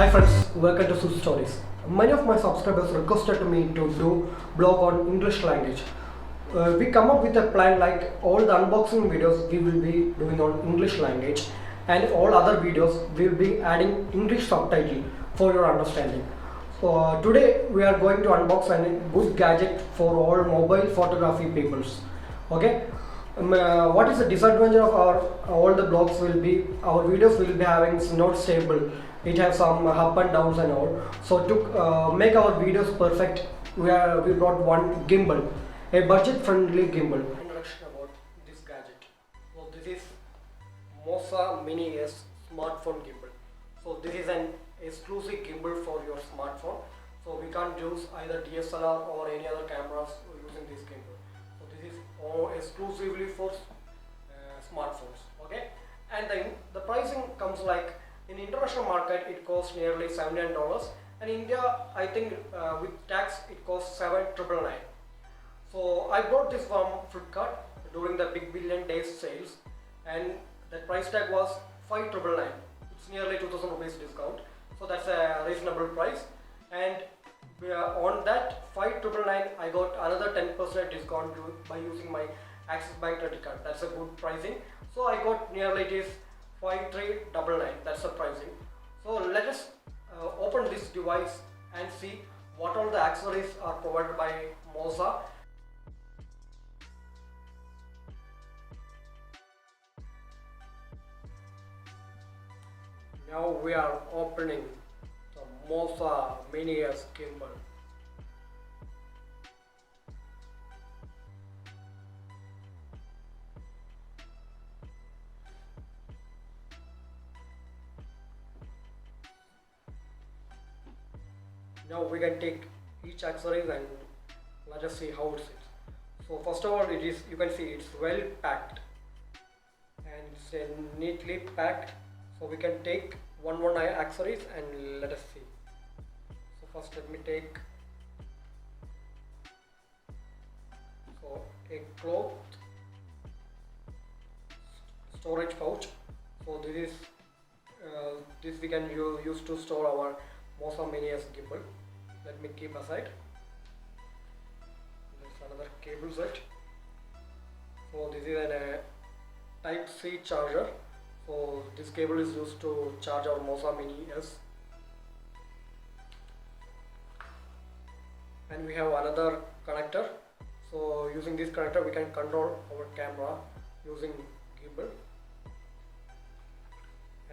Hi friends, welcome to SudStories. Many of my subscribers requested me to do blog on English language. We come up with a plan like all the unboxing videos we will be doing on English language and all other videos we will be adding English subtitle for your understanding. So today we are going to unbox a good gadget for all mobile photography peoples. Okay. What is the disadvantage of all the blogs will be our videos will be having not stable, it has some up and downs and all. So to make our videos perfect, we brought one gimbal, a budget friendly gimbal. Introduction about this gadget. So this is Moza Mini-S Smartphone gimbal. So this is an exclusive gimbal for your smartphone, so we can't use either DSLR or any other cameras using this gimbal. So this is all exclusively for smartphones. Okay, and then the pricing comes like in international market it costs nearly $79, and India I think with tax it costs $7,999. So I bought this from Flipkart during the Big Billion Days sales, and the price tag was $5,999. It's nearly 2,000 rupees discount, so that's a reasonable price. And on that $5,999 I got another 10% discount by using my Axis Bank credit card. That's a good pricing. So I got nearly it is $5,399. That's the pricing. So let us open this device and see what all the accessories are provided by Moza. Now we are opening the Moza Mini-S Gimbal. Now we can take each accessories and let us see how it sits. So first of all, it is, you can see it's well packed and it's neatly packed. So we can take one accessories and let us see. So first let me take a cloth storage pouch. So this we can use to store our Moza Mini-S gimbal. Let me keep aside. There's another cable set. So this is a Type-C charger. So this cable is used to charge our Moza Mini-S. And we have another connector. So using this connector we can control our camera using gimbal.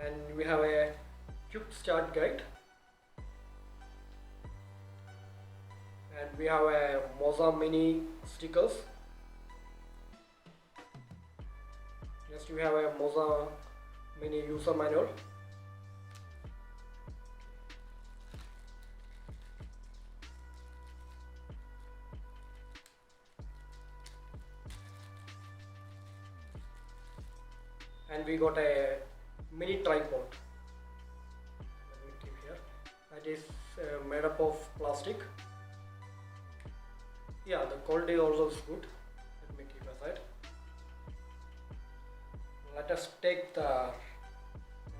And we have a quick start guide. And we have a Moza Mini stickers. Next we have a Moza Mini user manual. And we got a mini tripod. Let me keep here. That is made up of plastic. Yeah, the quality also is good. Let me keep aside. Let us take the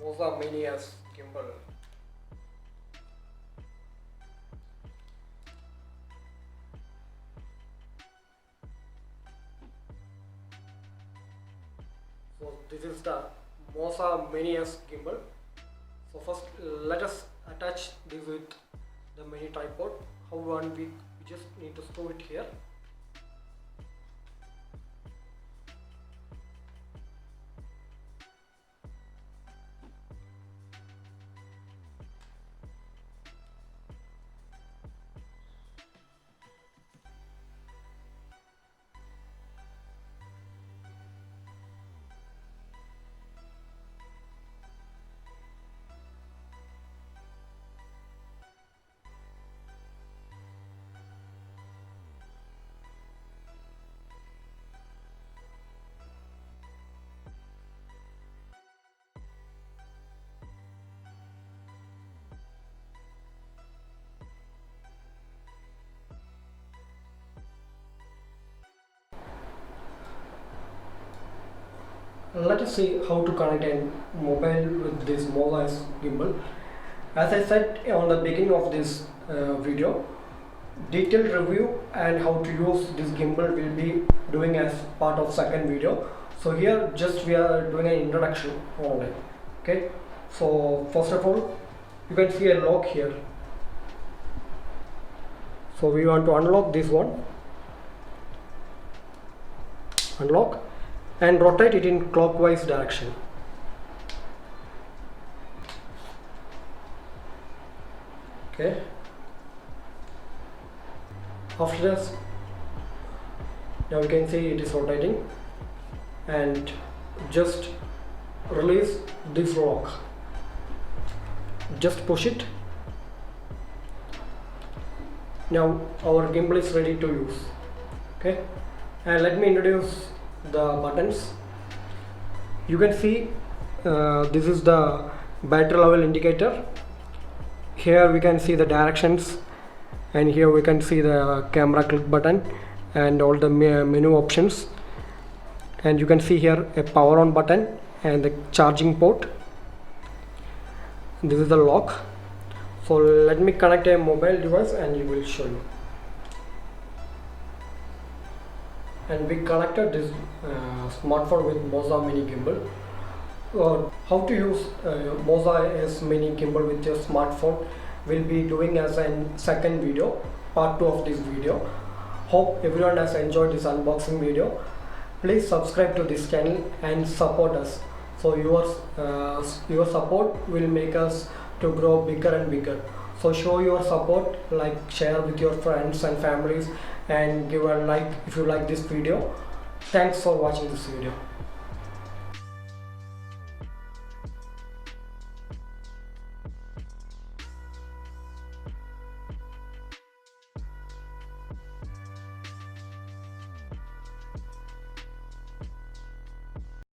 Moza Mini-S gimbal. So this is the Moza Mini-S gimbal. So first let us attach this with the mini tripod. How we just need to screw it here. Let us see how to connect a mobile with this Moza gimbal. As I said on the beginning of this video, detailed review and how to use this gimbal will be doing as part of second video. So here just we are doing an introduction only. Okay, so first of all, you can see a lock here. So we want to unlock this one, unlock, and rotate it in clockwise direction. Okay, after this, now you can see it is rotating, and just release this lock, just push it. Now our gimbal is ready to use. Okay, and let me introduce the buttons. You can see this is the battery level indicator. Here we can see the directions, and here we can see the camera click button and all the menu options, and you can see here a power on button and the charging port. This is the lock. So let me connect a mobile device and it will show you. And we connected this smartphone with Moza Mini Gimbal. How to use Moza S Mini Gimbal with your smartphone will be doing as a second video, part 2 of this video. Hope everyone has enjoyed this unboxing video. Please subscribe to this channel and support us. So your support will make us to grow bigger and bigger. So show your support, like, share with your friends and families, and give a like if you like this video. Thanks for watching this video.